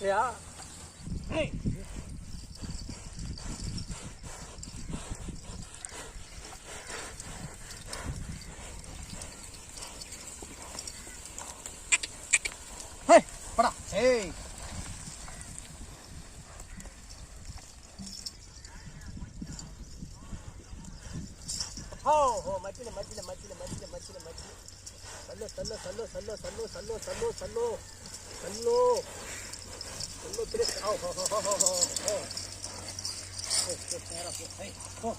Yeah. Hey. Hey, para. Hey. Oh, machile. Sallo. Sallo, tres. Oh. Hey, oh.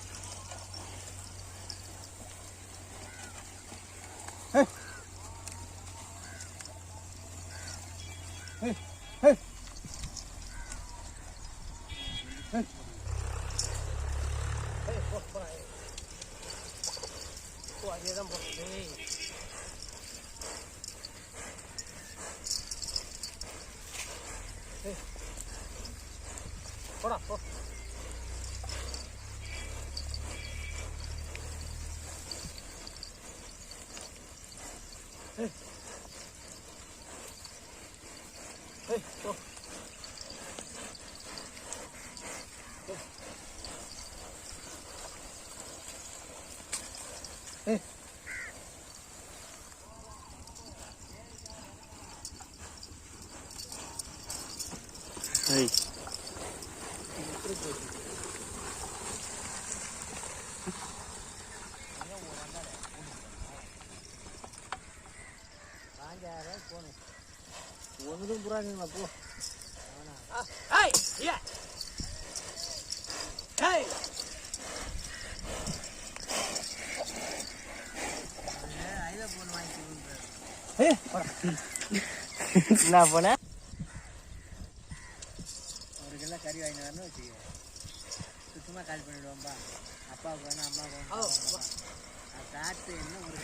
Hey. Hey. Hey. Hey. Hey, por ahí. Ahí eran por ahí. Hey. Por. Hey. Hey, go. Hey. Hey. ஒன்றும் புறாங்க போ. Hey, yeah. Hey. ஐதா phone வாங்கிட்டு. ஏய், போடா. என்ன போன? ஒரு kilo கறி வாங்கிட்டு வரணும் வச்சுக்க. சுத்தமாக கால் பண்ணிடுவோம்பா. அப்பாவுக்கு வேணும், அம்மாவுக்கு வேணும். காட்டு என்ன ஒரு